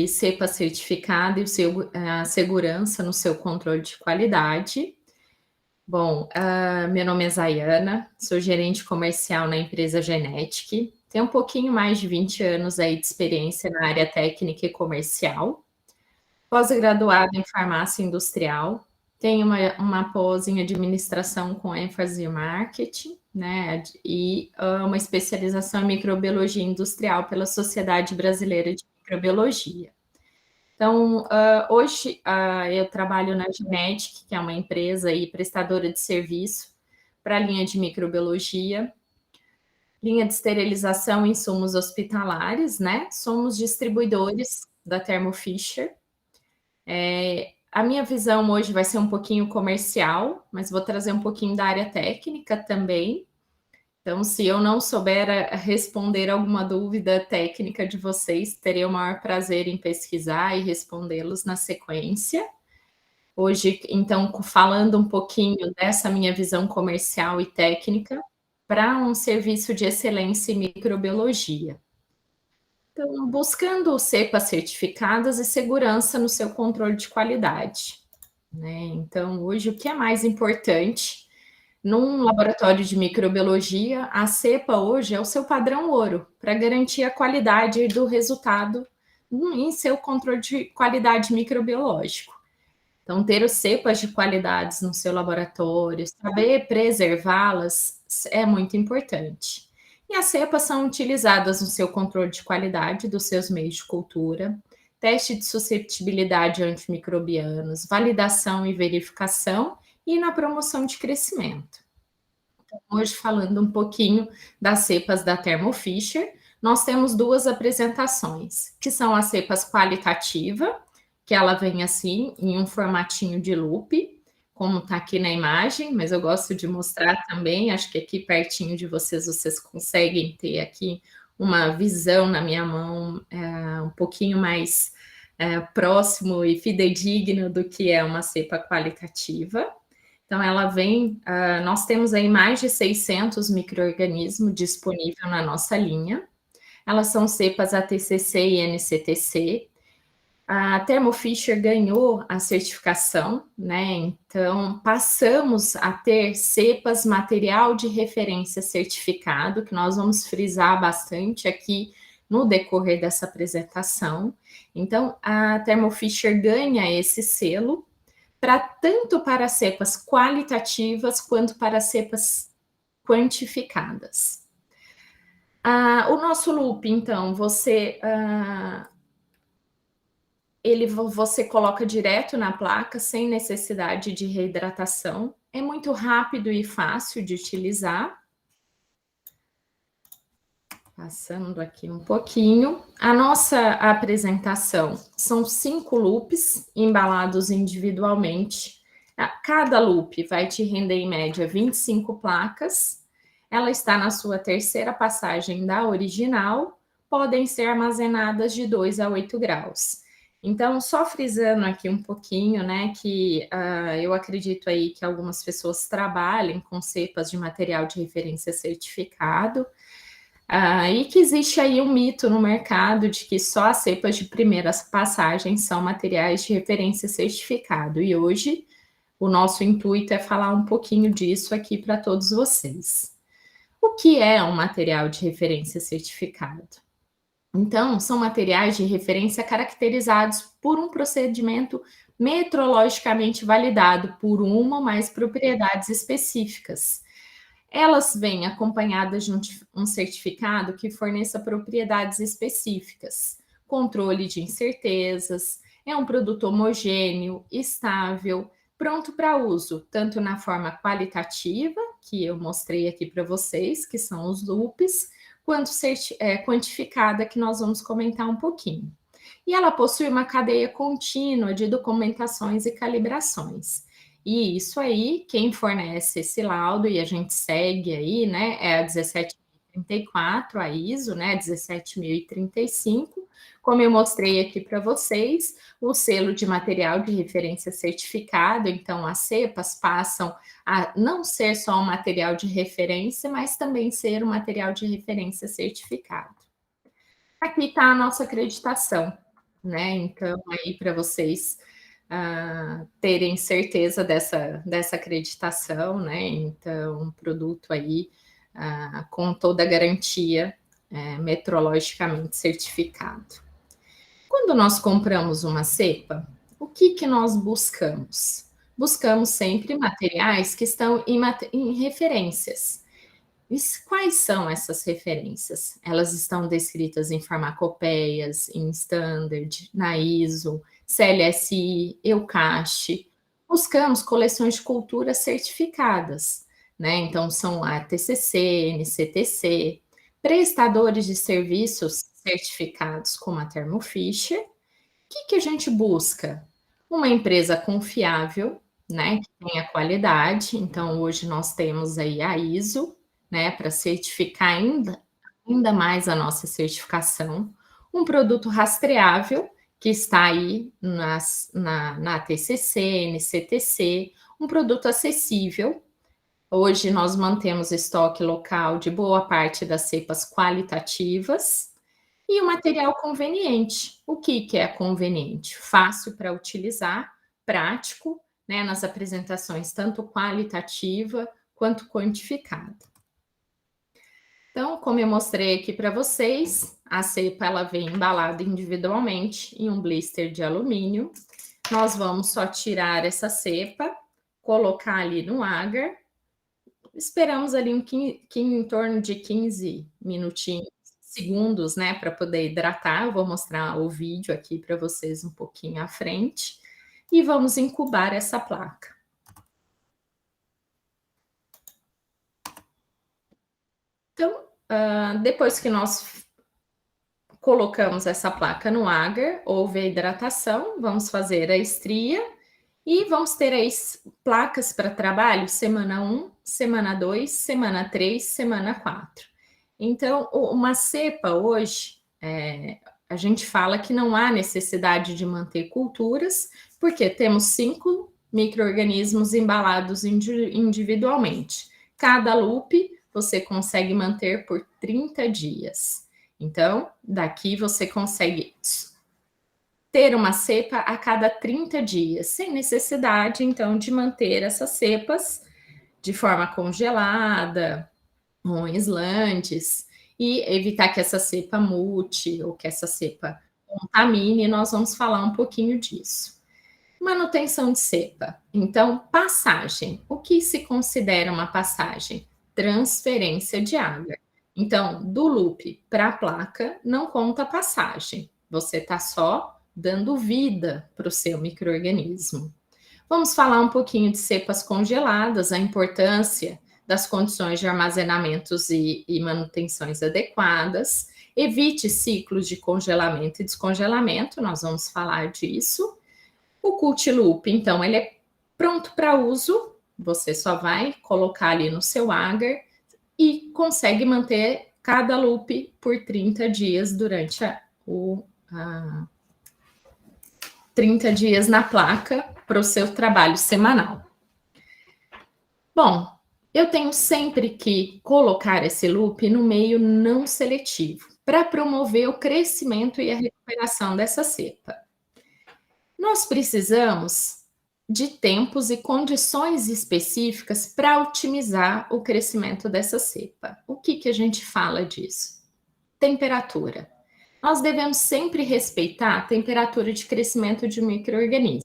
cepa certificada e a segurança no seu controle de qualidade. Bom, meu nome é Zayana, sou gerente comercial na empresa Genetic, tenho um pouquinho mais de 20 anos aí de experiência na área técnica e comercial, pós-graduada em farmácia industrial, tenho uma pós em administração com ênfase em marketing, né, e uma especialização em microbiologia industrial pela Sociedade Brasileira de Microbiologia. Então, hoje eu trabalho na Genetic, que é uma empresa e prestadora de serviço para a linha de microbiologia, linha de esterilização e insumos hospitalares, né? Somos distribuidores da Thermo Fisher. A minha visão hoje vai ser um pouquinho comercial, mas vou trazer um pouquinho da área técnica também. Então, se eu não souber responder alguma dúvida técnica de vocês, terei o maior prazer em pesquisar e respondê-los na sequência. Hoje, então, falando um pouquinho dessa minha visão comercial e técnica para um serviço de excelência em microbiologia. Então, buscando cepas certificadas e segurança no seu controle de qualidade, né? Então, hoje, o que é mais importante num laboratório de microbiologia, a cepa hoje é o seu padrão ouro para garantir a qualidade do resultado em seu controle de qualidade microbiológico. Então, ter cepas de qualidades no seu laboratório, saber preservá-las é muito importante. E as cepas são utilizadas no seu controle de qualidade dos seus meios de cultura, teste de suscetibilidade a antimicrobianos, validação e verificação e na promoção de crescimento. Então, hoje, falando um pouquinho das cepas da Thermo Fisher, nós temos duas apresentações, que são as cepas qualitativa, que ela vem assim, em um formatinho de loop, como está aqui na imagem, mas eu gosto de mostrar também, acho que aqui pertinho de vocês, vocês conseguem ter aqui uma visão na minha mão um pouquinho mais próximo e fidedigno do que é uma cepa qualitativa. Então, ela vem, nós temos aí mais de 600 micro-organismos disponíveis na nossa linha. Elas são cepas ATCC e NCTC. A Thermo Fisher ganhou a certificação, né? Então, passamos a ter cepas material de referência certificado, que nós vamos frisar bastante aqui no decorrer dessa apresentação. Então, a Thermo Fisher ganha esse selo tanto para cepas qualitativas quanto para cepas quantificadas. O nosso loop, então, você coloca direto na placa, sem necessidade de reidratação. É muito rápido e fácil de utilizar. Passando aqui um pouquinho. A nossa apresentação são 5 loops embalados individualmente. Cada loop vai te render, em média, 25 placas. Ela está na sua terceira passagem da original. Podem ser armazenadas de 2 a 8 graus. Então, só frisando aqui um pouquinho, né, que eu acredito aí que algumas pessoas trabalhem com cepas de material de referência certificado, e que existe aí um mito no mercado de que só as cepas de primeiras passagens são materiais de referência certificado. E hoje, o nosso intuito é falar um pouquinho disso aqui para todos vocês. O que é um material de referência certificado? Então, são materiais de referência caracterizados por um procedimento metrologicamente validado por uma ou mais propriedades específicas. Elas vêm acompanhadas de um certificado que forneça propriedades específicas, controle de incertezas, é um produto homogêneo, estável, pronto para uso, tanto na forma qualitativa, que eu mostrei aqui para vocês, que são os loops, quanto quantificada, que nós vamos comentar um pouquinho. E ela possui uma cadeia contínua de documentações e calibrações. E isso aí, quem fornece esse laudo, e a gente segue aí, né, é a 17034, a ISO, né, 17035, como eu mostrei aqui para vocês, o selo de material de referência certificado, então as cepas passam a não ser só um material de referência, mas também ser um material de referência certificado. Aqui está a nossa acreditação. né? Então, aí para vocês terem certeza dessa acreditação, né? Então, um produto aí com toda a garantia metrologicamente certificado. Quando nós compramos uma cepa, o que nós buscamos? Buscamos sempre materiais que estão em referências. E quais são essas referências? Elas estão descritas em farmacopeias, em standard, na ISO, CLSI, EUCAST. Buscamos coleções de cultura certificadas, né? Então, são a TCC, NCTC, prestadores de serviços certificados como a Thermo Fisher. O que a gente busca? Uma empresa confiável, né, que tenha qualidade. Então, hoje nós temos aí a ISO, né, para certificar ainda mais a nossa certificação. Um produto rastreável, que está aí na TCC, NCTC, um produto acessível. Hoje nós mantemos estoque local de boa parte das cepas qualitativas e o material conveniente. O que é conveniente? Fácil para utilizar, prático, né, nas apresentações tanto qualitativa quanto quantificada. Então, como eu mostrei aqui para vocês, a cepa ela vem embalada individualmente em um blister de alumínio. Nós vamos só tirar essa cepa, colocar ali no agar. Esperamos ali em torno de 15 minutinhos, segundos, né, para poder hidratar. Eu vou mostrar o vídeo aqui para vocês um pouquinho à frente. E vamos incubar essa placa. Então, depois que nós colocamos essa placa no agar, houve a hidratação, vamos fazer a estria e vamos ter aí placas para trabalho semana 1, semana 2, semana 3, semana 4. Então, uma cepa hoje, a gente fala que não há necessidade de manter culturas, porque temos 5 micro-organismos embalados individualmente. Cada loop você consegue manter por 30 dias. Então, daqui você consegue ter uma cepa a cada 30 dias, sem necessidade, então, de manter essas cepas de forma congelada, ou em islantes, e evitar que essa cepa mute ou que essa cepa contamine, nós vamos falar um pouquinho disso. Manutenção de cepa. Então, passagem. O que se considera uma passagem? Transferência de água. Então, do loop para a placa, não conta passagem. Você está só dando vida para o seu micro-organismo. Vamos falar um pouquinho de cepas congeladas, a importância das condições de armazenamentos e manutenções adequadas. Evite ciclos de congelamento e descongelamento, nós vamos falar disso. O Cult Loop, então, ele é pronto para uso, você só vai colocar ali no seu agar e consegue manter cada loop por 30 dias durante 30 dias na placa para o seu trabalho semanal. Bom, eu tenho sempre que colocar esse loop no meio não seletivo, para promover o crescimento e a recuperação dessa cepa. Nós precisamos de tempos e condições específicas para otimizar o crescimento dessa cepa. O que a gente fala disso? Temperatura. Nós devemos sempre respeitar a temperatura de crescimento de micro-organismos.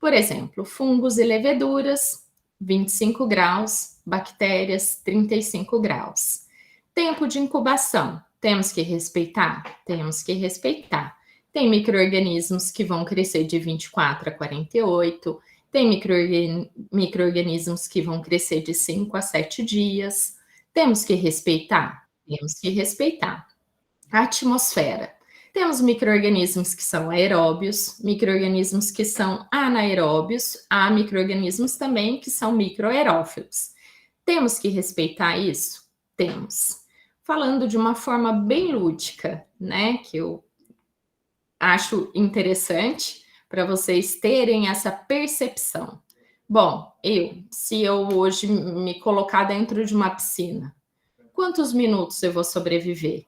Por exemplo, fungos e leveduras, 25 graus, bactérias, 35 graus. Tempo de incubação, temos que respeitar? Temos que respeitar. Tem micro-organismos que vão crescer de 24 a 48, tem micro-organismos que vão crescer de 5 a 7 dias. Temos que respeitar? Temos que respeitar. A atmosfera. Temos micro-organismos que são aeróbios, micro-organismos que são anaeróbios, há micro-organismos também que são microaerófilos. Temos que respeitar isso? Temos. Falando de uma forma bem lúdica, né, que eu acho interessante para vocês terem essa percepção. Bom, se eu hoje me colocar dentro de uma piscina, quantos minutos eu vou sobreviver?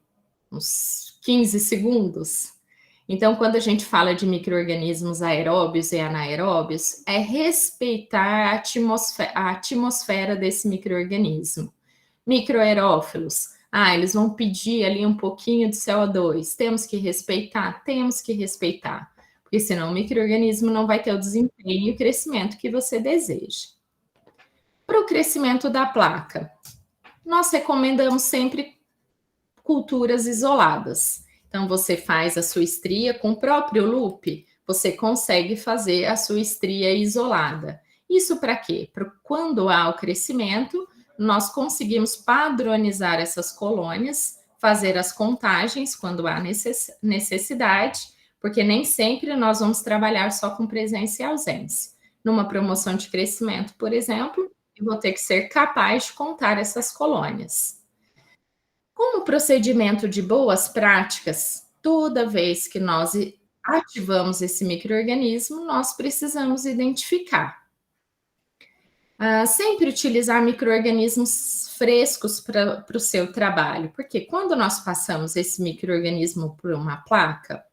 Uns 15 segundos? Então, quando a gente fala de micro-organismos aeróbios e anaeróbios, é respeitar a atmosfera desse micro-organismo. Microaerófilos, eles vão pedir ali um pouquinho de CO2, temos que respeitar? Temos que respeitar, porque senão o micro-organismo não vai ter o desempenho e o crescimento que você deseja. Para o crescimento da placa, nós recomendamos sempre culturas isoladas. Então, você faz a sua estria com o próprio loop, você consegue fazer a sua estria isolada. Isso para quê? Para quando há o crescimento, nós conseguimos padronizar essas colônias, fazer as contagens quando há necessidade, porque nem sempre nós vamos trabalhar só com presença e ausência. Numa promoção de crescimento, por exemplo, eu vou ter que ser capaz de contar essas colônias. Como procedimento de boas práticas, toda vez que nós ativamos esse micro-organismo, nós precisamos identificar. Sempre utilizar micro-organismos frescos para o seu trabalho, porque quando nós passamos esse micro-organismo por uma placa,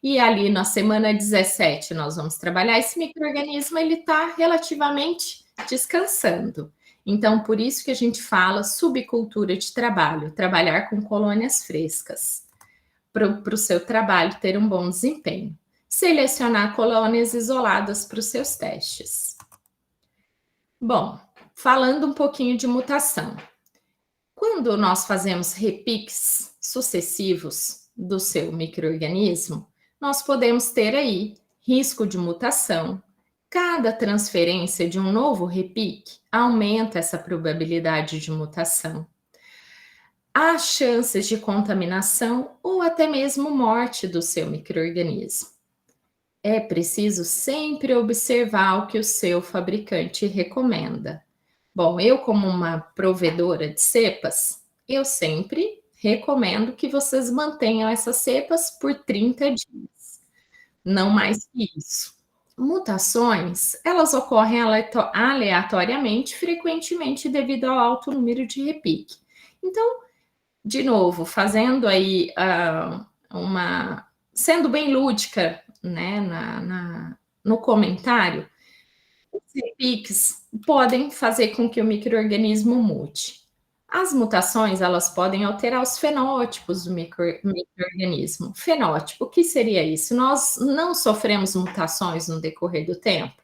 e ali na semana 17 nós vamos trabalhar, esse micro-organismo ele está relativamente descansando. Então, por isso que a gente fala subcultura de trabalho, trabalhar com colônias frescas, para o seu trabalho ter um bom desempenho. Selecionar colônias isoladas para os seus testes. Bom, falando um pouquinho de mutação. Quando nós fazemos repiques sucessivos do seu micro-organismo, nós podemos ter aí risco de mutação. Cada transferência de um novo repique aumenta essa probabilidade de mutação. Há chances de contaminação ou até mesmo morte do seu micro-organismo. É preciso sempre observar o que o seu fabricante recomenda. Bom, eu como uma provedora de cepas, eu sempre recomendo que vocês mantenham essas cepas por 30 dias, não mais que isso. Mutações, elas ocorrem aleatoriamente, frequentemente devido ao alto número de repique. Então, de novo, fazendo aí sendo bem lúdica, né, no comentário, os repiques podem fazer com que o micro-organismo mude. As mutações, elas podem alterar os fenótipos do micro-organismo. Fenótipo, o que seria isso? Nós não sofremos mutações no decorrer do tempo.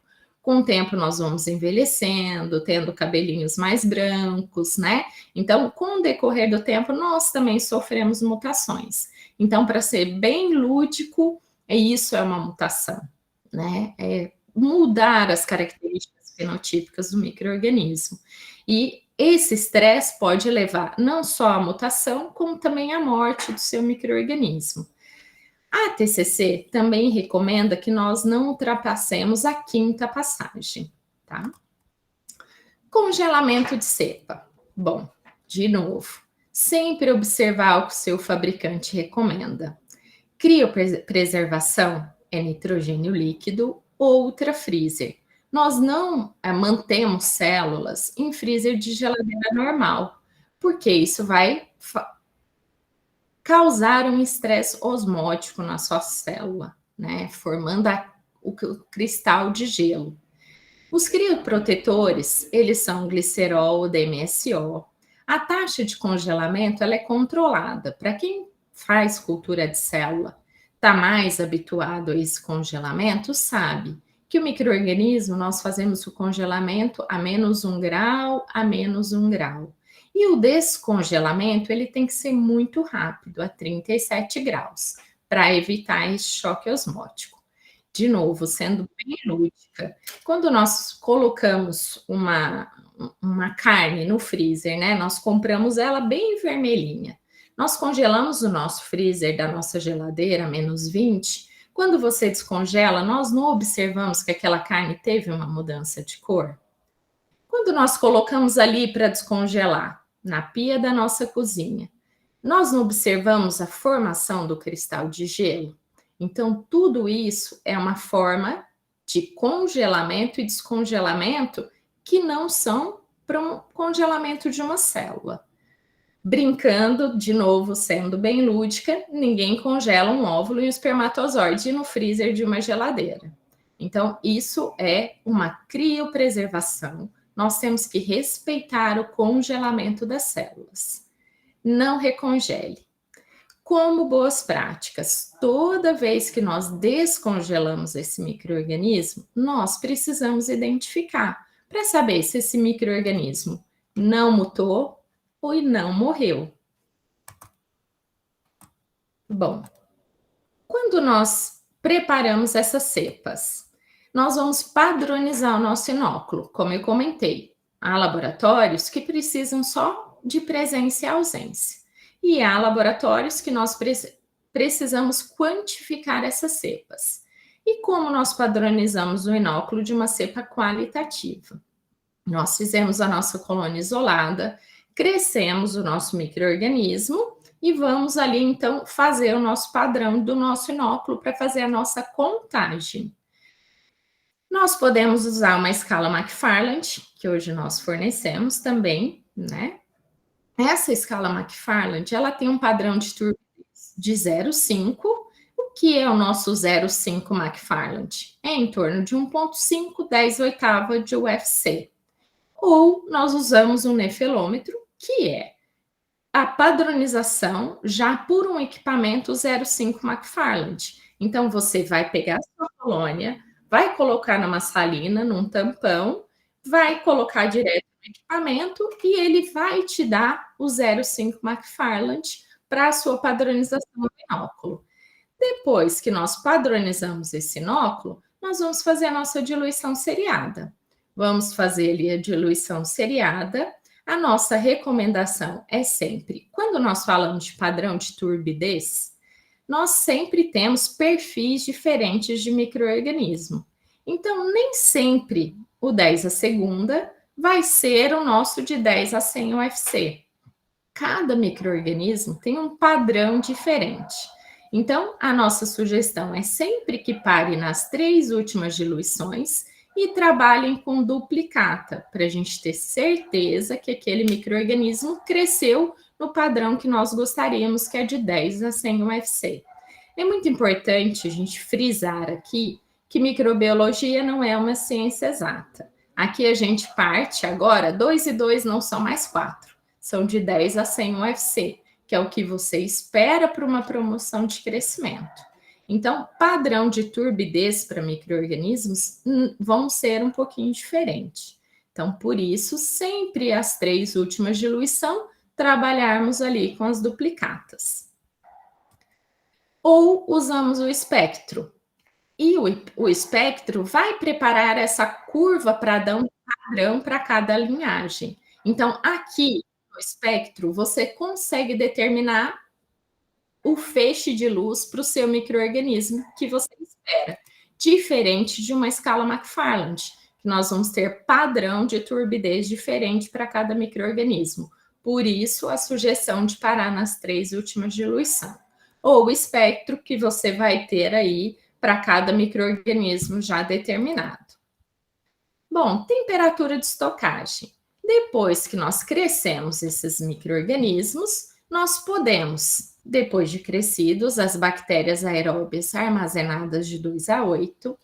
Com o tempo, nós vamos envelhecendo, tendo cabelinhos mais brancos, né? Então, com o decorrer do tempo, nós também sofremos mutações. Então, para ser bem lúdico, isso é uma mutação, né? É mudar as características fenotípicas do micro-organismo. E esse estresse pode levar não só à mutação, como também à morte do seu micro-organismo. A TCC também recomenda que nós não ultrapassemos a 5ª passagem, tá? Congelamento de cepa. Bom, de novo, sempre observar o que o seu fabricante recomenda. Criopreservação é nitrogênio líquido ou ultrafreezer. Nós não mantemos células em freezer de geladeira normal, porque isso vai causar um estresse osmótico na sua célula, né? Formando o cristal de gelo. Os crioprotetores, eles são glicerol, DMSO. A taxa de congelamento ela é controlada. Para quem faz cultura de célula, está mais habituado a esse congelamento, sabe que o micro-organismo nós fazemos o congelamento a menos 1 grau, a menos 1 grau. E o descongelamento ele tem que ser muito rápido, a 37 graus, para evitar esse choque osmótico. De novo, sendo bem lúdica, quando nós colocamos uma carne no freezer, né? Nós compramos ela bem vermelhinha. Nós congelamos o nosso freezer da nossa geladeira a menos 20. Quando você descongela, nós não observamos que aquela carne teve uma mudança de cor. Quando nós colocamos ali para descongelar, na pia da nossa cozinha, nós não observamos a formação do cristal de gelo. Então, tudo isso é uma forma de congelamento e descongelamento que não são para um congelamento de uma célula. Brincando, de novo, sendo bem lúdica, ninguém congela um óvulo e um espermatozoide no freezer de uma geladeira. Então, isso é uma criopreservação. Nós temos que respeitar o congelamento das células. Não recongele. Como boas práticas, toda vez que nós descongelamos esse micro-organismo, nós precisamos identificar para saber se esse micro-organismo não mutou ou não morreu. Bom, quando nós preparamos essas cepas, nós vamos padronizar o nosso inóculo, como eu comentei. Há laboratórios que precisam só de presença e ausência. E há laboratórios que nós precisamos quantificar essas cepas. E como nós padronizamos o inóculo de uma cepa qualitativa? Nós fizemos a nossa colônia isolada, crescemos o nosso micro-organismo e vamos ali, então, fazer o nosso padrão do nosso inóculo para fazer a nossa contagem. Nós podemos usar uma escala McFarland, que hoje nós fornecemos também, né? Essa escala McFarland, ela tem um padrão de turbidez de 0,5. O que é o nosso 0,5 McFarland? É em torno de 1,5, 10/8 de UFC. Ou nós usamos um nefelômetro, que é a padronização já por um equipamento 0,5 McFarland. Então, você vai pegar a sua colônia, vai colocar numa salina, num tampão, vai colocar direto no equipamento e ele vai te dar o 0,5 McFarland para a sua padronização do binóculo. Depois que nós padronizamos esse inóculo, nós vamos fazer a nossa diluição seriada. Vamos fazer ali a diluição seriada. A nossa recomendação é sempre, quando nós falamos de padrão de turbidez, nós sempre temos perfis diferentes de micro-organismo. Então, nem sempre o 10 a segunda vai ser o nosso de 10 a 100 UFC. Cada micro-organismo tem um padrão diferente. Então, a nossa sugestão é sempre que pare nas 3 últimas diluições e trabalhem com duplicata, para a gente ter certeza que aquele micro-organismo cresceu no padrão que nós gostaríamos, que é de 10 a 100 UFC. É muito importante a gente frisar aqui que microbiologia não é uma ciência exata. Aqui a gente parte agora, 2 e 2 não são mais 4, são de 10 a 100 UFC, que é o que você espera para uma promoção de crescimento. Então, padrão de turbidez para micro-organismos vão ser um pouquinho diferente. Então, por isso, sempre as 3 últimas diluição, trabalharmos ali com as duplicatas. Ou usamos o espectro. E o espectro vai preparar essa curva para dar um padrão para cada linhagem. Então, aqui no espectro, você consegue determinar o feixe de luz para o seu micro-organismo que você espera, diferente de uma escala McFarland, que nós vamos ter padrão de turbidez diferente para cada micro-organismo. Por isso, a sugestão de parar nas 3 últimas diluições. Ou o espectro que você vai ter aí para cada micro-organismo já determinado. Bom, temperatura de estocagem. Depois que nós crescemos esses micro-organismos, nós podemos, depois de crescidos, as bactérias aeróbias armazenadas de 2 a 8,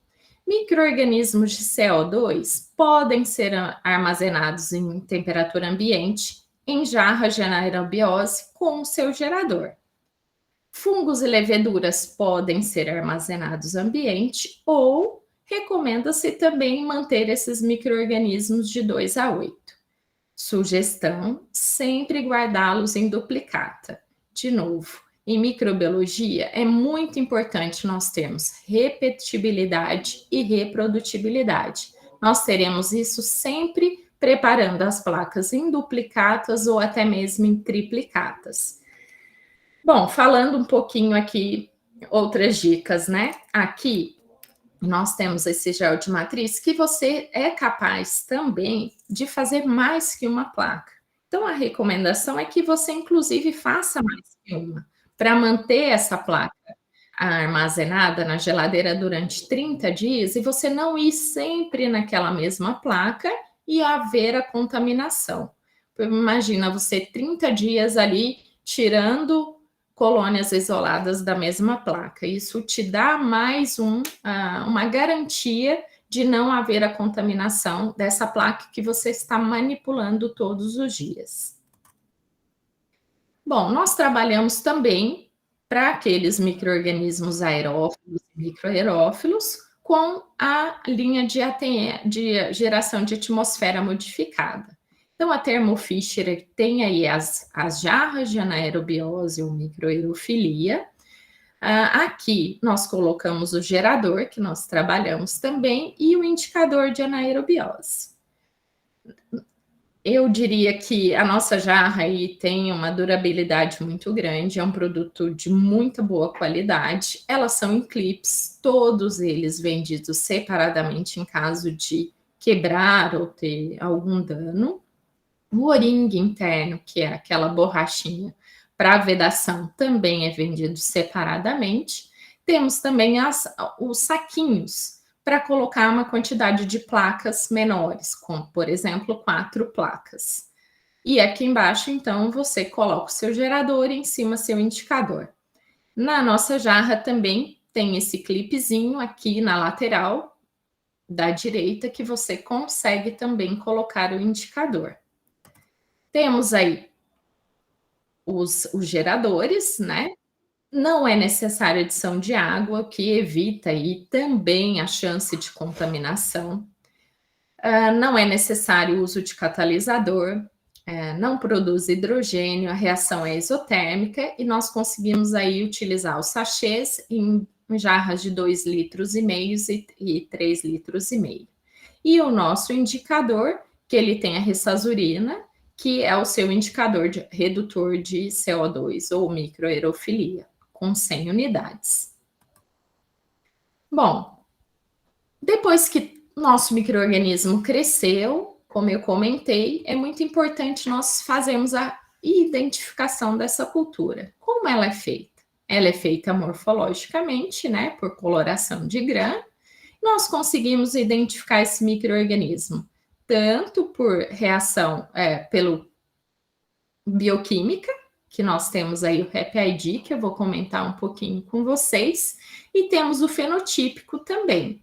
micro-organismos de CO2 podem ser armazenados em temperatura ambiente, em jarras de anaerobiose com o seu gerador. Fungos e leveduras podem ser armazenados no ambiente ou recomenda-se também manter esses micro-organismos de 2 a 8. Sugestão, sempre guardá-los em duplicata. De novo, em microbiologia é muito importante nós termos repetibilidade e reprodutibilidade. Nós teremos isso sempre preparando as placas em duplicatas ou até mesmo em triplicatas. Bom, falando um pouquinho aqui, outras dicas, né? Aqui nós temos esse gel de matriz que você é capaz também de fazer mais que uma placa. Então, a recomendação é que você, inclusive, faça mais que uma, para manter essa placa armazenada na geladeira durante 30 dias e você não ir sempre naquela mesma placa e haver a contaminação. Imagina você 30 dias ali tirando colônias isoladas da mesma placa. Isso te dá mais uma garantia de não haver a contaminação dessa placa que você está manipulando todos os dias. Bom, nós trabalhamos também para aqueles micro-organismos aerófilos e microaerófilos com a linha de geração de atmosfera modificada. Então, a Thermo Fisher tem aí as jarras de anaerobiose ou microaerofilia. Aqui nós colocamos o gerador, que nós trabalhamos também, e o indicador de anaerobiose. Eu diria que a nossa jarra aí tem uma durabilidade muito grande, é um produto de muita boa qualidade. Elas são em clips, todos eles vendidos separadamente em caso de quebrar ou ter algum dano. O O-ring interno, que é aquela borrachinha para vedação, também é vendido separadamente. Temos também os saquinhos para colocar uma quantidade de placas menores, como, por exemplo, 4 placas. E aqui embaixo, então, você coloca o seu gerador e em cima seu indicador. Na nossa jarra também tem esse clipezinho aqui na lateral da direita que você consegue também colocar o indicador. Temos aí os geradores, né? Não é necessária adição de água, o que evita aí também a chance de contaminação. Não é necessário o uso de catalisador, não produz hidrogênio, a reação é isotérmica e nós conseguimos aí utilizar os sachês em jarras de 2,5 litros e 3,5 litros. E o nosso indicador, que ele tem a ressazurina, que é o seu indicador de redutor de CO2 ou microaerofilia, com 100 unidades. Bom, depois que nosso micro-organismo cresceu, como eu comentei, é muito importante nós fazermos a identificação dessa cultura. Como ela é feita? Ela é feita morfologicamente, né, por coloração de grã. Nós conseguimos identificar esse micro-organismo tanto por reação pelo bioquímica, que nós temos aí o RAP-ID, que eu vou comentar um pouquinho com vocês, e temos o fenotípico também.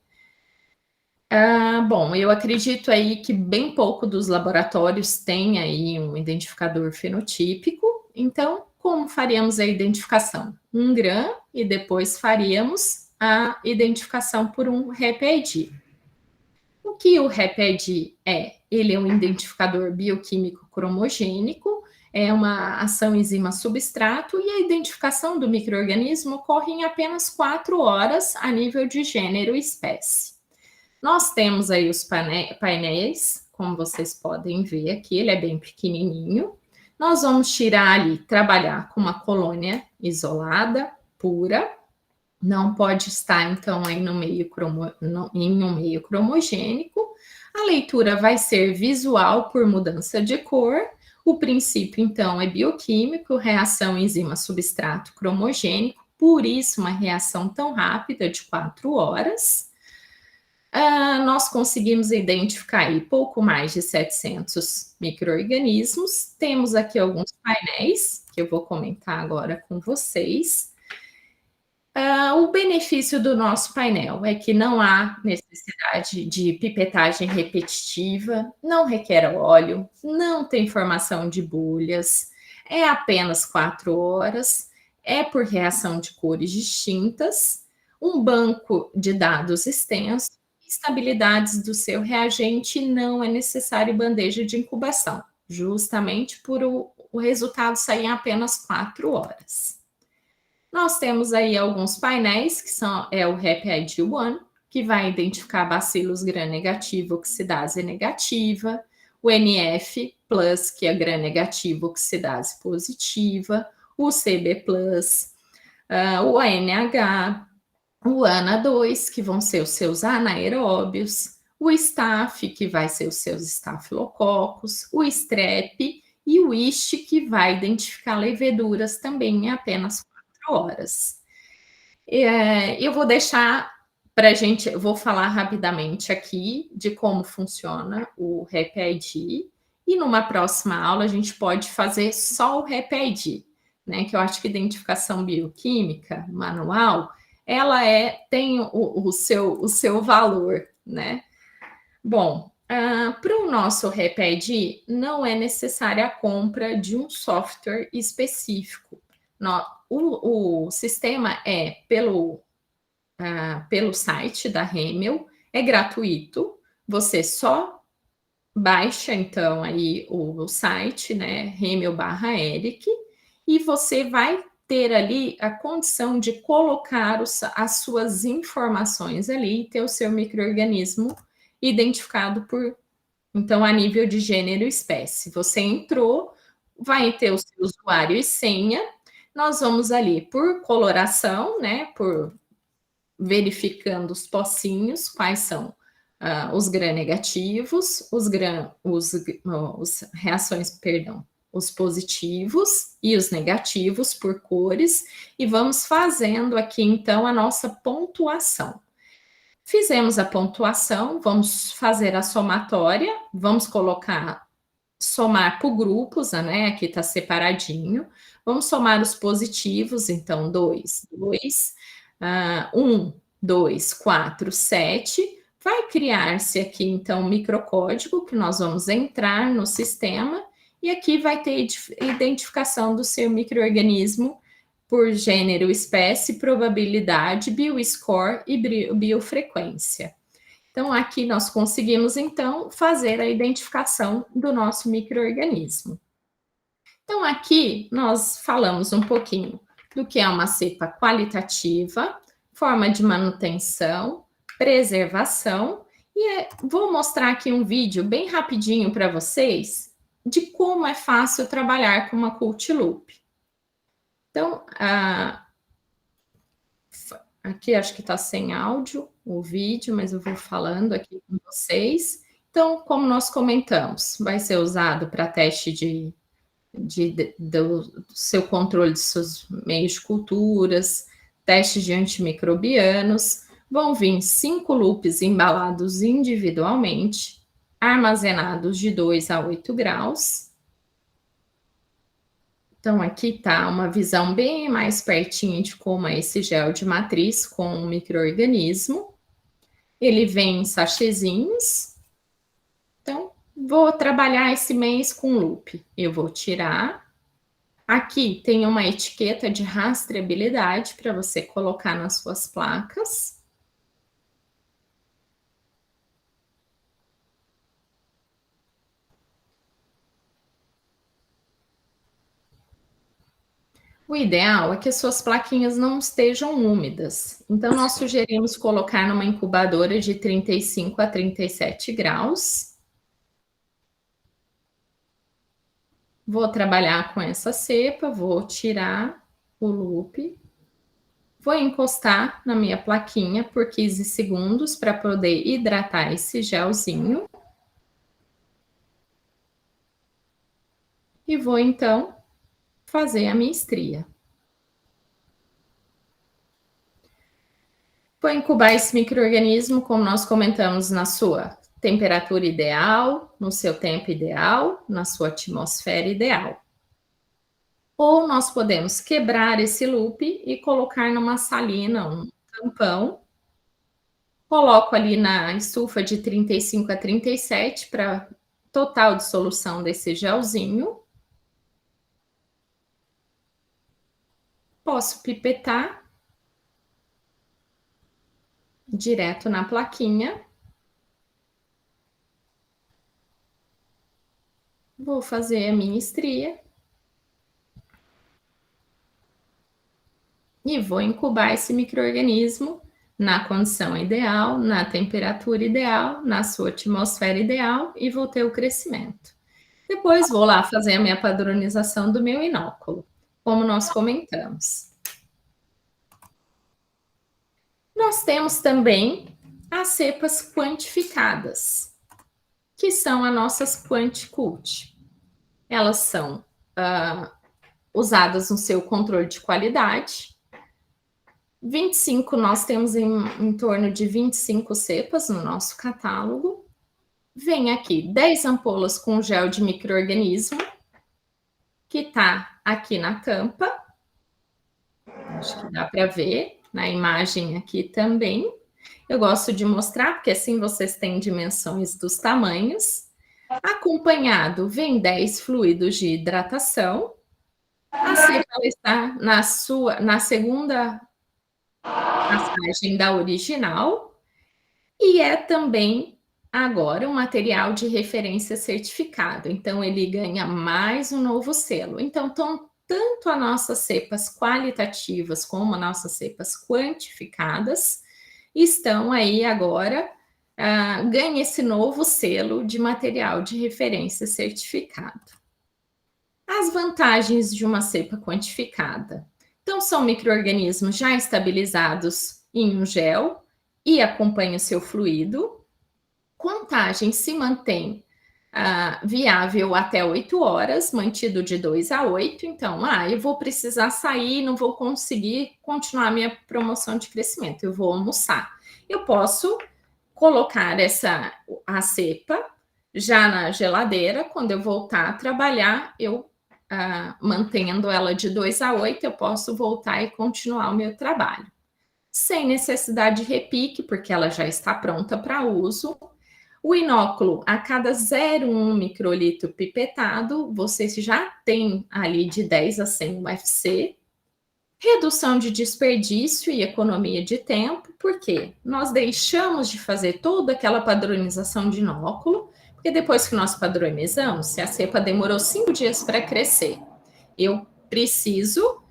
Bom, eu acredito aí que bem pouco dos laboratórios tem aí um identificador fenotípico, então como faríamos a identificação? Um GRAM e depois faríamos a identificação por um RAP-ID. O que o RAP-ID é? Ele é um identificador bioquímico cromogênico, é uma ação enzima-substrato e a identificação do micro-organismo ocorre em apenas 4 horas a nível de gênero e espécie. Nós temos aí os painéis, como vocês podem ver aqui, ele é bem pequenininho. Nós vamos tirar ali, trabalhar com uma colônia isolada, pura, não pode estar, então, aí em um meio cromogênico. A leitura vai ser visual por mudança de cor. O princípio, então, é bioquímico, reação enzima-substrato cromogênico, por isso uma reação tão rápida de 4 horas. Nós conseguimos identificar aí pouco mais de 700 micro-organismos. Temos aqui alguns painéis, que eu vou comentar agora com vocês. O benefício do nosso painel é que não há necessidade de pipetagem repetitiva, não requer óleo, não tem formação de bolhas, é apenas 4 horas, é por reação de cores distintas, um banco de dados extenso, estabilidades do seu reagente e não é necessário bandeja de incubação, justamente por o resultado sair em apenas 4 horas. Nós temos aí alguns painéis, que é o RAP-ID1, que vai identificar bacilos gram-negativo, oxidase negativa, o NF+, que é gram-negativo, oxidase positiva, o CB+, o ANH, o ANA2, que vão ser os seus anaeróbios, o STAF, que vai ser os seus estafilococos, o STREP e o IST, que vai identificar leveduras também em apenas 4 horas. Eu vou deixar para a gente, eu vou falar rapidamente aqui de como funciona o RAP-ID E numa próxima aula a gente pode fazer só o REP-ID, né, que eu acho que identificação bioquímica manual, ela tem o seu valor, né. Bom, para o nosso REP-ID, não é necessária a compra de um software específico. O sistema é pelo site da Hemel, é gratuito, você só baixa então aí o site, né, Hemel/Eric, e você vai ter ali a condição de colocar as suas informações ali e ter o seu micro-organismo identificado então, a nível de gênero e espécie. Você entrou, vai ter o seu usuário e senha, nós vamos ali por coloração, né, por verificando os pocinhos, quais são os gram-negativos, os positivos e os negativos por cores, e vamos fazendo aqui então a nossa pontuação. Fizemos a pontuação, vamos fazer a somatória, vamos somar por grupos, né? Aqui está separadinho. Vamos somar os positivos, então 2, 2, 1, 2, 4, 7. Vai criar-se aqui, então, um microcódigo que nós vamos entrar no sistema e aqui vai ter identificação do seu micro-organismo por gênero, espécie, probabilidade, bioscore e biofrequência. Então, aqui nós conseguimos, então, fazer a identificação do nosso micro-organismo. Então, aqui nós falamos um pouquinho do que é uma cepa qualitativa, forma de manutenção, preservação, e vou mostrar aqui um vídeo bem rapidinho para vocês de como é fácil trabalhar com uma Cult Loop. Então, aqui acho que está sem áudio o vídeo, mas eu vou falando aqui com vocês. Então, como nós comentamos, vai ser usado para teste do seu controle de seus meios de culturas, testes de antimicrobianos. Vão vir 5 loops embalados individualmente, armazenados de 2 a 8 graus. Então, aqui está uma visão bem mais pertinho de como é esse gel de matriz com um micro-organismo. Ele vem em sachêzinhos. Então, vou trabalhar esse mês com loop. Eu vou tirar. Aqui tem uma etiqueta de rastreabilidade para você colocar nas suas placas. O ideal é que as suas plaquinhas não estejam úmidas. Então, nós sugerimos colocar numa incubadora de 35 a 37 graus. Vou trabalhar com essa cepa, vou tirar o loop. Vou encostar na minha plaquinha por 15 segundos para poder hidratar esse gelzinho. E vou, então, fazer a minha estria. Vou incubar esse micro-organismo, como nós comentamos, na sua temperatura ideal, no seu tempo ideal, na sua atmosfera ideal. Ou nós podemos quebrar esse loop e colocar numa salina, um tampão. Coloco ali na estufa de 35 a 37 para total dissolução desse gelzinho. Posso pipetar direto na plaquinha. Vou fazer a minha estria. E vou incubar esse micro-organismo na condição ideal, na temperatura ideal, na sua atmosfera ideal e vou ter o crescimento. Depois vou lá fazer a minha padronização do meu inóculo, como nós comentamos. Nós temos também as cepas quantificadas, que são as nossas QuantiCult. Elas são usadas no seu controle de qualidade. 25, nós temos em torno de 25 cepas no nosso catálogo. Vem aqui 10 ampolas com gel de micro-organismo, que está aqui na tampa. Acho que dá para ver na imagem aqui também. Eu gosto de mostrar, porque assim vocês têm dimensões dos tamanhos. Acompanhado, vem 10 fluidos de hidratação. A cepa está na segunda passagem da original e é também agora um material de referência certificado. Então, ele ganha mais um novo selo. Então, tanto as nossas cepas qualitativas como as nossas cepas quantificadas estão aí agora, ganha esse novo selo de material de referência certificado. As vantagens de uma cepa quantificada. Então, são micro-organismos já estabilizados em um gel e acompanham o seu fluido. Contagem se mantém viável até 8 horas, mantido de 2 a 8. Então, eu vou precisar sair, não vou conseguir continuar minha promoção de crescimento, eu vou almoçar. Eu posso colocar a cepa já na geladeira, quando eu voltar a trabalhar, eu mantendo ela de 2 a 8, eu posso voltar e continuar o meu trabalho. Sem necessidade de repique, porque ela já está pronta para uso. O inóculo, a cada 0,1 microlitro pipetado, você já tem ali de 10 a 100 UFC. Redução de desperdício e economia de tempo, porque nós deixamos de fazer toda aquela padronização de inóculo, porque depois que nós padronizamos, se a cepa demorou 5 dias para crescer, eu preciso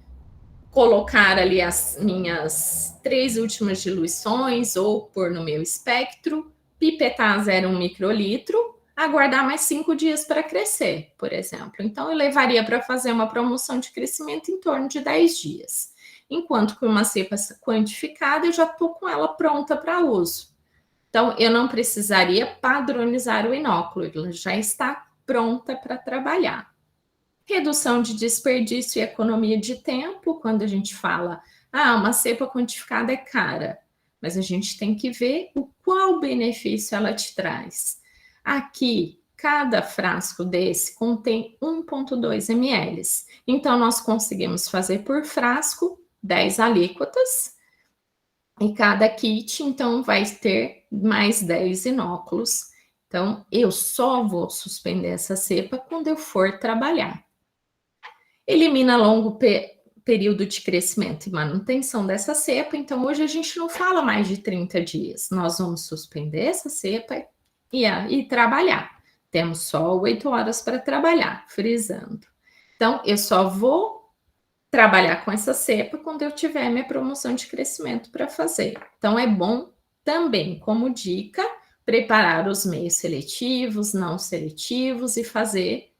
colocar ali as minhas 3 últimas diluições ou pôr no meu espectro, pipetar 0,1 microlitro, aguardar mais 5 dias para crescer, por exemplo. Então, eu levaria para fazer uma promoção de crescimento em torno de 10 dias. Enquanto que uma cepa quantificada, eu já estou com ela pronta para uso. Então, eu não precisaria padronizar o inóculo, ela já está pronta para trabalhar. Redução de desperdício e economia de tempo, quando a gente fala, uma cepa quantificada é cara, mas a gente tem que ver o qual benefício ela te traz. Aqui, cada frasco desse contém 1,2 ml. Então, nós conseguimos fazer por frasco 10 alíquotas, e cada kit, então, vai ter mais 10 inóculos. Então, eu só vou suspender essa cepa quando eu for trabalhar. Elimina longo período de crescimento e manutenção dessa cepa. Então, hoje a gente não fala mais de 30 dias. Nós vamos suspender essa cepa e trabalhar. Temos só 8 horas para trabalhar, frisando. Então, eu só vou trabalhar com essa cepa quando eu tiver minha promoção de crescimento para fazer. Então, é bom também, como dica, preparar os meios seletivos, não seletivos e fazer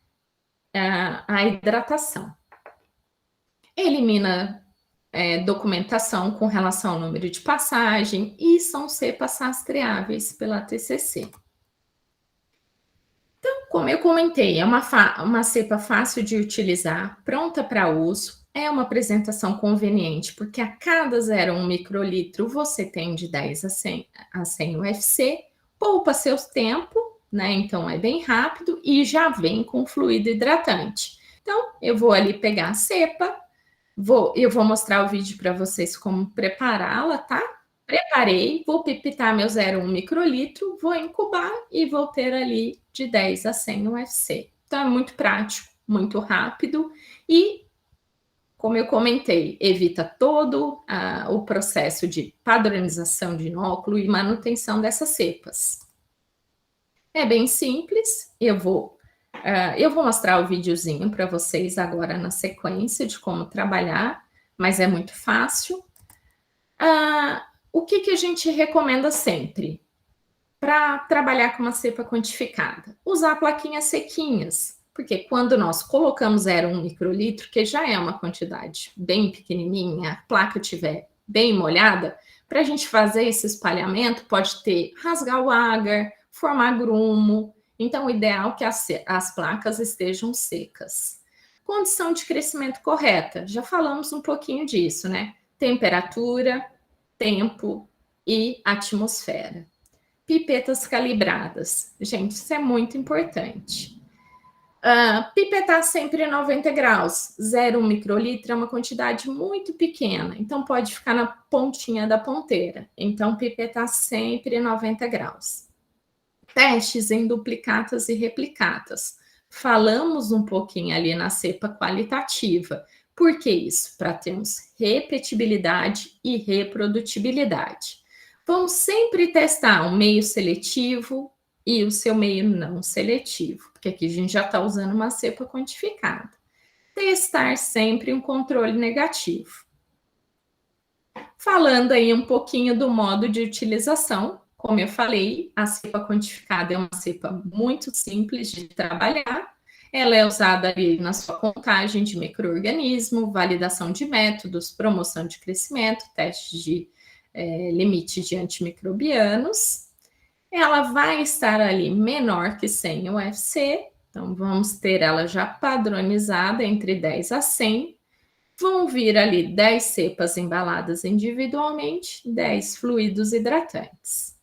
a hidratação. Elimina documentação com relação ao número de passagem e são cepas rastreáveis pela TCC. Então, como eu comentei, é uma cepa fácil de utilizar, pronta para uso, é uma apresentação conveniente, porque a cada 0,1 microlitro você tem de 10 a 100 UFC, poupa seu tempo, né? Então é bem rápido e já vem com fluido hidratante. Então, eu vou ali pegar a cepa, eu vou mostrar o vídeo para vocês como prepará-la, tá? Preparei, vou pipitar meu 0,1 microlitro, vou incubar e vou ter ali de 10 a 100 UFC. Então, é muito prático, muito rápido e, como eu comentei, evita todo o processo de padronização de inóculo e manutenção dessas cepas. É bem simples, eu vou mostrar o videozinho para vocês agora na sequência de como trabalhar, mas é muito fácil. O que a gente recomenda sempre para trabalhar com uma cepa quantificada? Usar plaquinhas sequinhas, porque quando nós colocamos 0,1 microlitro, que já é uma quantidade bem pequenininha, a placa estiver bem molhada, para a gente fazer esse espalhamento, pode rasgar o agar, formar grumo. Então, o ideal é que as placas estejam secas. Condição de crescimento correta, já falamos um pouquinho disso, né? Temperatura, tempo e atmosfera. pipetas calibradas. Gente, isso é muito importante. Pipetar sempre 90 graus, 0,1 microlitro é uma quantidade muito pequena, então pode ficar na pontinha da ponteira. Então, pipetar sempre 90 graus. Testes em duplicatas e replicatas. Falamos um pouquinho ali na cepa qualitativa. Por que isso? Para termos repetibilidade e reprodutibilidade. Vamos sempre testar o meio seletivo e o seu meio não seletivo, porque aqui a gente já está usando uma cepa quantificada. Testar sempre um controle negativo. Falando aí um pouquinho do modo de utilização, como eu falei, a cepa quantificada é uma cepa muito simples de trabalhar. Ela é usada ali na sua contagem de micro-organismo, validação de métodos, promoção de crescimento, teste de limite de antimicrobianos. Ela vai estar ali menor que 100 UFC, então vamos ter ela já padronizada entre 10 a 100. Vão vir ali 10 cepas embaladas individualmente, 10 fluidos hidratantes.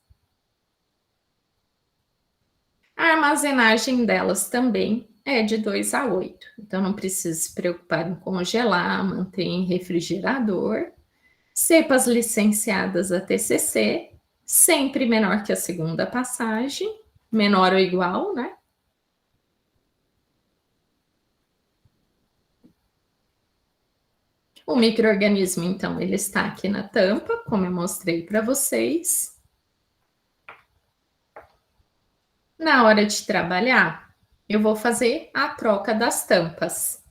A armazenagem delas também é de 2 a 8, então não precisa se preocupar em congelar, manter em refrigerador. Cepas licenciadas a TCC, sempre menor que a segunda passagem, menor ou igual, né? O micro-organismo, então, ele está aqui na tampa, como eu mostrei para vocês. Na hora de trabalhar, eu vou fazer a troca das tampas.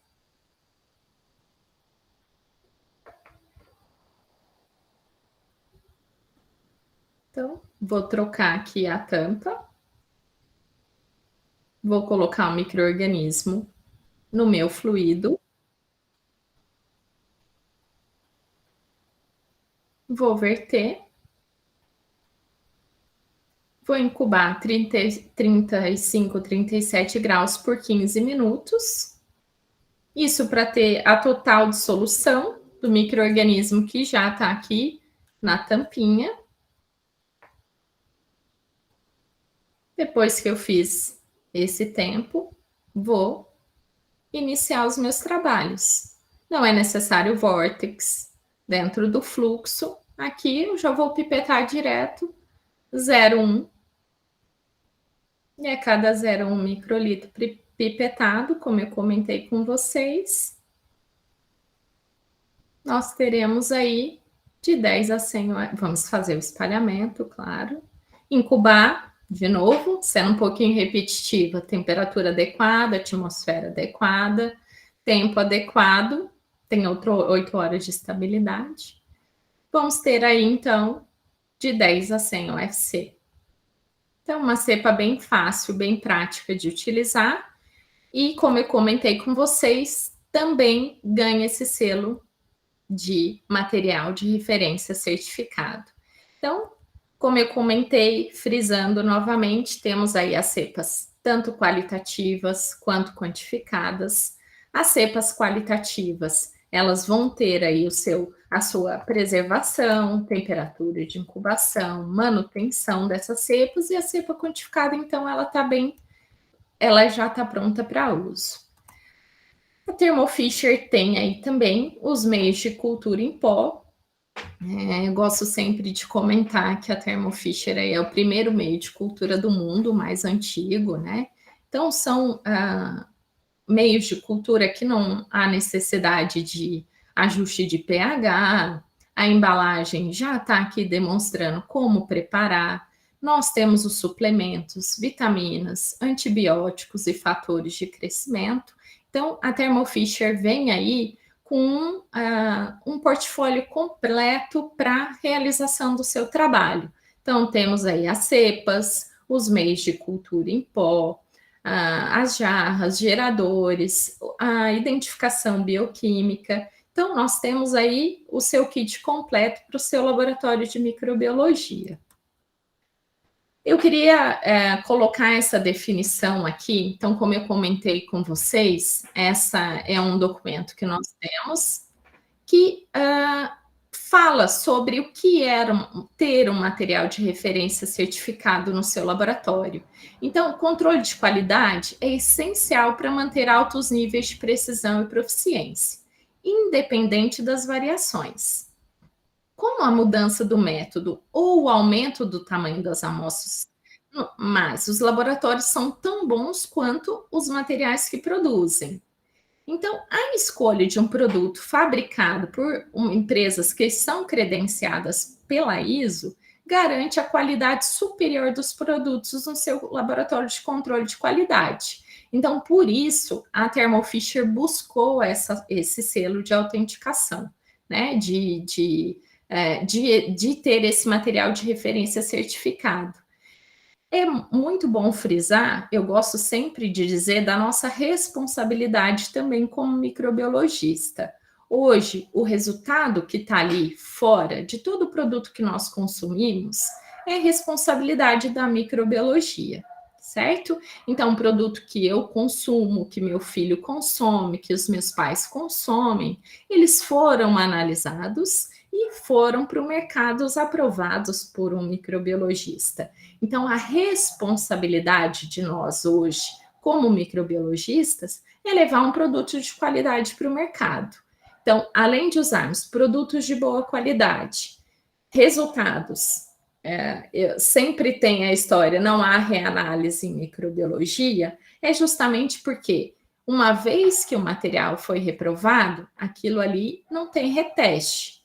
Então, vou trocar aqui a tampa. Vou colocar o micro-organismo no meu fluido. Vou verter. Vou incubar 35, 37 graus por 15 minutos. Isso para ter a total dissolução do micro-organismo que já está aqui na tampinha. Depois que eu fiz esse tempo, vou iniciar os meus trabalhos. Não é necessário vórtex dentro do fluxo. Aqui eu já vou pipetar direto 0,1. E a cada 0,1 microlitro pipetado, como eu comentei com vocês, nós teremos aí de 10 a 100. Vamos fazer o espalhamento, claro. Incubar, de novo, sendo um pouquinho repetitiva, temperatura adequada, atmosfera adequada, tempo adequado, tem 8 horas de estabilidade. Vamos ter aí, então, de 10 a 100 UFC. Então, uma cepa bem fácil, bem prática de utilizar. E, como eu comentei com vocês, também ganha esse selo de material de referência certificado. Então, como eu comentei, frisando novamente, temos aí as cepas tanto qualitativas quanto quantificadas. As cepas qualitativas, elas vão ter aí a sua preservação, temperatura de incubação, manutenção dessas cepas, e a cepa quantificada, então, ela já está pronta para uso. A Thermo Fisher tem aí também os meios de cultura em pó. Eu gosto sempre de comentar que a Thermo Fisher é o primeiro meio de cultura do mundo, mais antigo, né? Então, são meios de cultura que não há necessidade de ajuste de pH, a embalagem já está aqui demonstrando como preparar. Nós temos os suplementos, vitaminas, antibióticos e fatores de crescimento. Então, a Thermo Fisher vem aí com um portfólio completo para a realização do seu trabalho. Então, temos aí as cepas, os meios de cultura em pó, as jarras, geradores, a identificação bioquímica. Então, nós temos aí o seu kit completo para o seu laboratório de microbiologia. Eu queria colocar essa definição aqui. Então, como eu comentei com vocês, essa é um documento que nós temos que fala sobre o que era ter um material de referência certificado no seu laboratório. Então, o controle de qualidade é essencial para manter altos níveis de precisão e proficiência, independente das variações. Como a mudança do método ou o aumento do tamanho das amostras, mas os laboratórios são tão bons quanto os materiais que produzem. Então, a escolha de um produto fabricado por empresas que são credenciadas pela ISO garante a qualidade superior dos produtos no seu laboratório de controle de qualidade. Então, por isso, a Thermo Fisher buscou esse selo de autenticação, né? De ter esse material de referência certificado. É muito bom frisar, eu gosto sempre de dizer, da nossa responsabilidade também como microbiologista. Hoje, o resultado que está ali fora de todo o produto que nós consumimos é responsabilidade da microbiologia, certo? Então, um produto que eu consumo, que meu filho consome, que os meus pais consomem, eles foram analisados e foram para o mercado aprovados por um microbiologista. Então, a responsabilidade de nós hoje, como microbiologistas, é levar um produto de qualidade para o mercado. Então, além de usarmos produtos de boa qualidade, resultados, sempre tem a história, não há reanálise em microbiologia, é justamente porque, uma vez que o material foi reprovado, aquilo ali não tem reteste.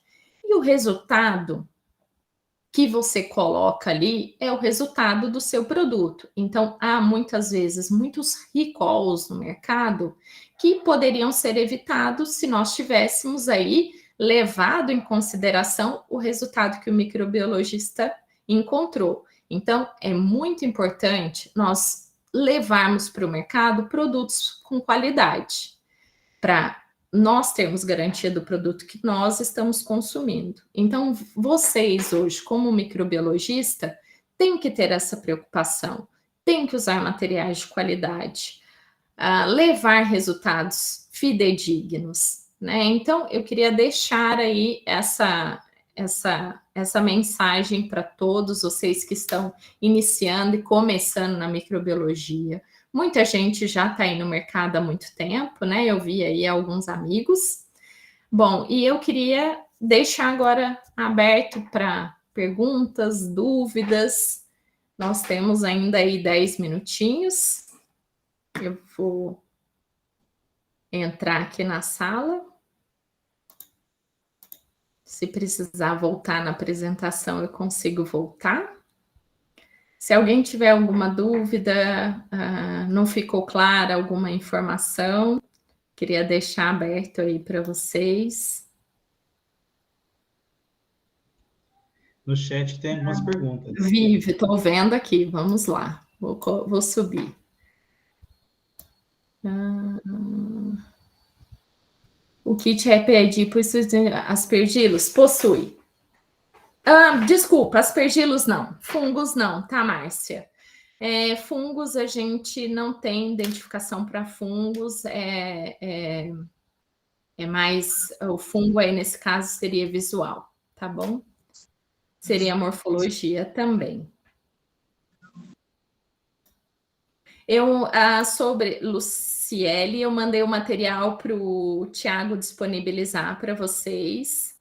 E o resultado que você coloca ali é o resultado do seu produto. Então, há muitas vezes muitos recalls no mercado que poderiam ser evitados se nós tivéssemos aí levado em consideração o resultado que o microbiologista encontrou. Então, é muito importante nós levarmos para o mercado produtos com qualidade, para nós termos garantia do produto que nós estamos consumindo. Então, vocês hoje, como microbiologista, têm que ter essa preocupação, têm que usar materiais de qualidade, levar resultados fidedignos, né? Então, eu queria deixar aí essa mensagem para todos vocês que estão iniciando e começando na microbiologia. Muita gente já está aí no mercado há muito tempo, né? Eu vi aí alguns amigos. Bom, e eu queria deixar agora aberto para perguntas, dúvidas. Nós temos ainda aí 10 minutinhos. Eu vou entrar aqui na sala. Se precisar voltar na apresentação, eu consigo voltar. Se alguém tiver alguma dúvida, não ficou clara alguma informação, queria deixar aberto aí para vocês. No chat tem algumas perguntas. Vive, estou vendo aqui, vamos lá. Vou subir. O kit RPD possui aspergilos? Possui. Desculpa, aspergilos não. Fungos não, tá, Márcia? Fungos, a gente não tem identificação para fungos, mais, o fungo aí nesse caso seria visual, tá bom? Seria morfologia também. Sobre Luciele, eu mandei o material para o Tiago disponibilizar para vocês.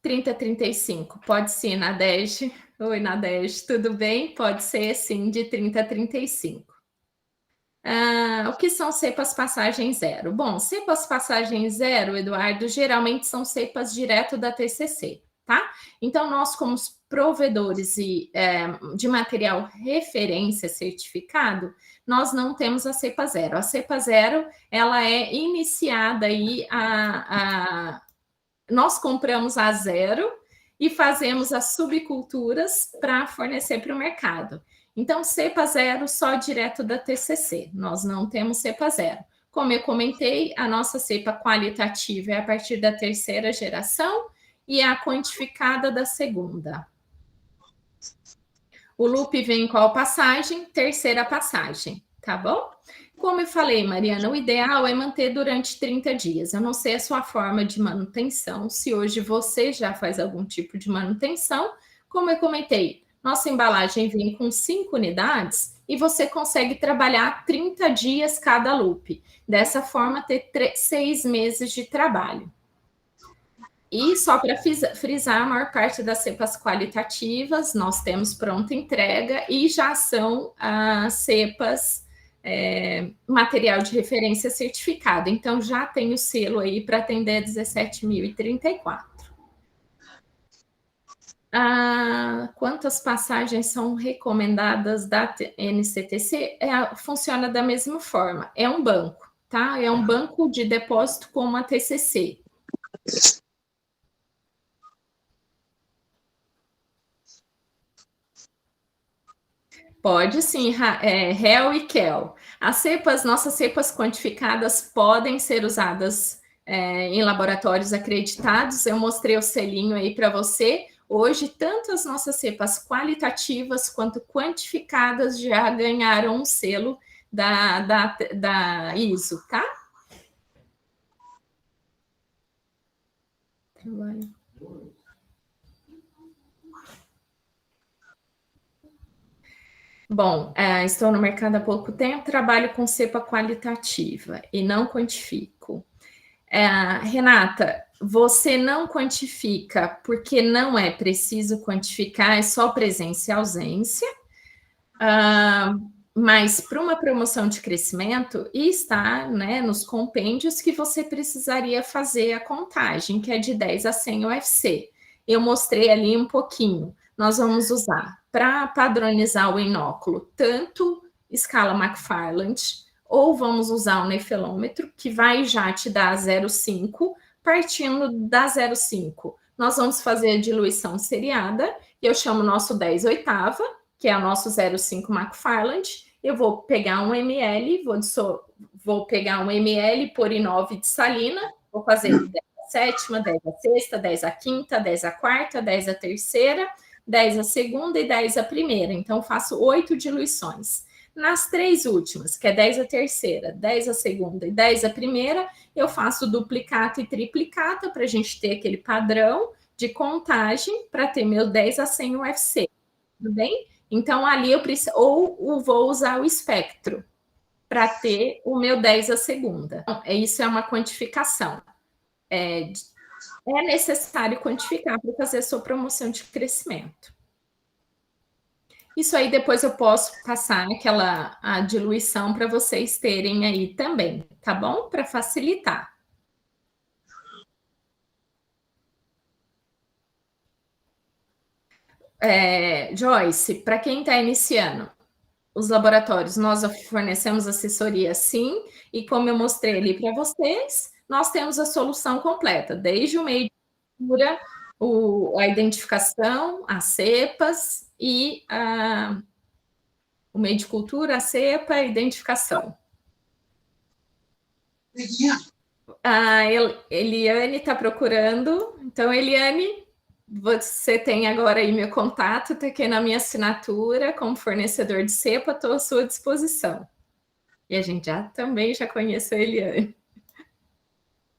30-35, pode sim, Nadege. Oi, Nadege, tudo bem? Pode ser sim, de 30-35. O que são cepas passagem zero? Bom, cepas passagem zero, Eduardo, geralmente são cepas direto da TCC, tá? Então, nós, como provedores de material referência certificado, nós não temos a cepa zero. A cepa zero, ela é iniciada aí nós compramos a zero e fazemos as subculturas para fornecer para o mercado. Então, cepa zero só direto da TCC, nós não temos cepa zero. Como eu comentei, a nossa cepa qualitativa é a partir da terceira geração e a quantificada da segunda. O loop vem em qual passagem? Terceira passagem, tá bom? Como eu falei, Mariana, o ideal é manter durante 30 dias. Eu não sei a sua forma de manutenção, se hoje você já faz algum tipo de manutenção. Como eu comentei, nossa embalagem vem com 5 unidades e você consegue trabalhar 30 dias cada loop. Dessa forma, ter 6 meses de trabalho. E só para frisar, a maior parte das cepas qualitativas nós temos pronta entrega e já são as cepas material de referência certificado. Então, já tem o selo aí para atender 17.034. Quantas passagens são recomendadas da NCTC? Funciona da mesma forma. É um banco, tá? É um banco de depósito como a TCC. Pode sim, Hel e Kel. Nossas cepas quantificadas podem ser usadas em laboratórios acreditados. Eu mostrei o selinho aí para você. Hoje, tanto as nossas cepas qualitativas quanto quantificadas já ganharam um selo da ISO, tá? Trabalho. Bom, estou no mercado há pouco tempo, trabalho com cepa qualitativa e não quantifico. Renata, você não quantifica porque não é preciso quantificar, é só presença e ausência, mas para uma promoção de crescimento, está, né, nos compêndios que você precisaria fazer a contagem, que é de 10 a 100 UFC. Eu mostrei ali um pouquinho. Nós vamos usar para padronizar o inóculo, tanto escala McFarland, ou vamos usar o nefelômetro, que vai já te dar 0,5, partindo da 0,5. Nós vamos fazer a diluição seriada, que eu chamo nosso 10 oitava, que é o nosso 0,5 McFarland. Eu vou pegar 1 ml, vou pegar 1 ml por 9 de salina, vou fazer 10 a sétima, 10 a sexta, 10 a quinta, 10 a quarta, 10 a terceira, 10 a segunda e 10 a primeira. Então, faço 8 diluições. Nas 3 últimas, que é 10 a terceira, 10 a segunda e 10 a primeira, eu faço duplicata e triplicata para a gente ter aquele padrão de contagem para ter meu 10 a 100 UFC. Tudo bem? Então, ali eu preciso, ou vou usar o espectro para ter o meu 10 a segunda. Então, isso é uma quantificação. É necessário quantificar para fazer a sua promoção de crescimento. Isso aí depois eu posso passar a diluição para vocês terem aí também, tá bom? Para facilitar. Joyce, para quem está iniciando, os laboratórios, nós fornecemos assessoria sim, e como eu mostrei ali para vocês, nós temos a solução completa, desde o meio de cultura, a identificação, as cepas e o meio de cultura, a cepa, a identificação. A Eliane está procurando, então, Eliane, você tem agora aí meu contato, está aqui na minha assinatura, como fornecedor de cepa, estou à sua disposição. E a gente também já conhece a Eliane.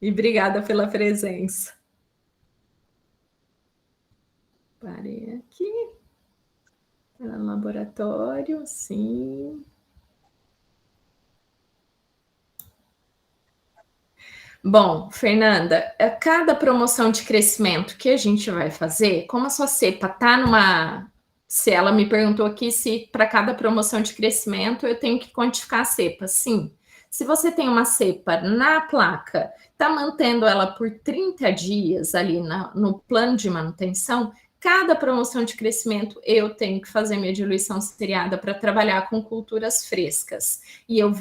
E obrigada pela presença. Parei aqui. No laboratório, sim. Bom, Fernanda, cada promoção de crescimento que a gente vai fazer, como a sua cepa está numa... Se ela me perguntou aqui se para cada promoção de crescimento eu tenho que quantificar a cepa. Sim. Se você tem uma cepa na placa, está mantendo ela por 30 dias ali no plano de manutenção, cada promoção de crescimento eu tenho que fazer minha diluição seriada para trabalhar com culturas frescas. E eu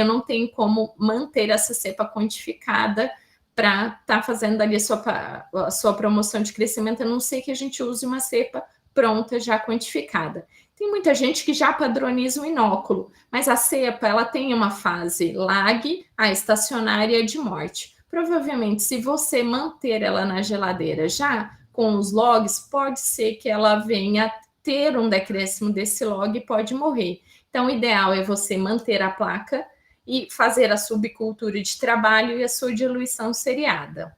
não tenho como manter essa cepa quantificada para estar fazendo ali a sua promoção de crescimento, a não ser que a gente use uma cepa pronta, já quantificada. Tem muita gente que já padroniza o inóculo, mas a cepa ela tem uma fase lag, a estacionária de morte. Provavelmente, se você manter ela na geladeira já com os logs, pode ser que ela venha ter um decréscimo desse log e pode morrer. Então, o ideal é você manter a placa e fazer a subcultura de trabalho e a sua diluição seriada.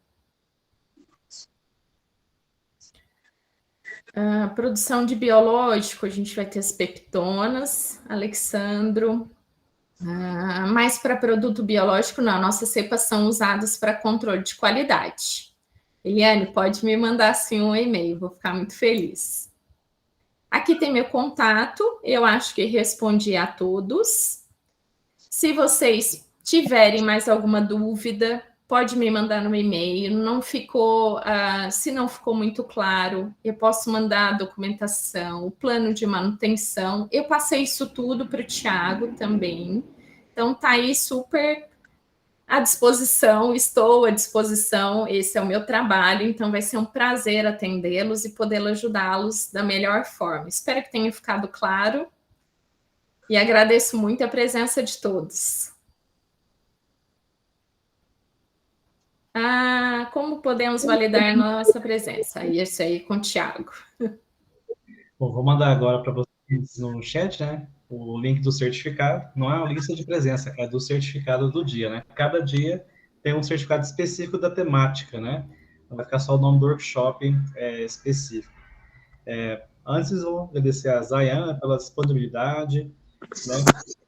A produção de biológico, a gente vai ter as peptonas, Alexandro. Mas para produto biológico, não, nossas cepas são usadas para controle de qualidade. Eliane, pode me mandar sim um e-mail, vou ficar muito feliz. Aqui tem meu contato, eu acho que respondi a todos. Se vocês tiverem mais alguma dúvida, pode me mandar no e-mail. Não ficou, se não ficou muito claro, eu posso mandar a documentação, o plano de manutenção. Eu passei isso tudo para o Thiago também. Então, está aí super à disposição, estou à disposição, esse é o meu trabalho, então vai ser um prazer atendê-los e poder ajudá-los da melhor forma. Espero que tenha ficado claro e agradeço muito a presença de todos. Como podemos validar nossa presença? Isso aí com o Thiago. Bom, vou mandar agora para vocês no chat, né? O link do certificado. Não é uma lista de presença, é do certificado do dia, né? Cada dia tem um certificado específico da temática, né? Não vai ficar só o nome do workshop específico. Antes, vou agradecer a Zayana pela disponibilidade, né?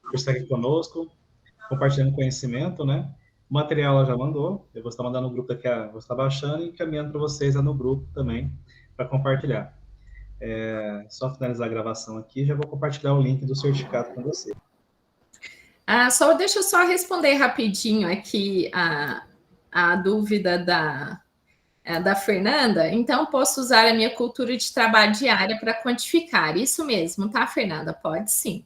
Por estar aqui conosco, compartilhando conhecimento, né? O material ela já mandou, eu vou estar mandando no grupo daqui, vou estar baixando e encaminhando para vocês lá no grupo também, para compartilhar. Só finalizar a gravação aqui, já vou compartilhar o link do certificado com você. Deixa eu só responder rapidinho aqui a dúvida da Fernanda. Então, posso usar a minha cultura de trabalho diária para quantificar. Isso mesmo, tá, Fernanda? Pode sim.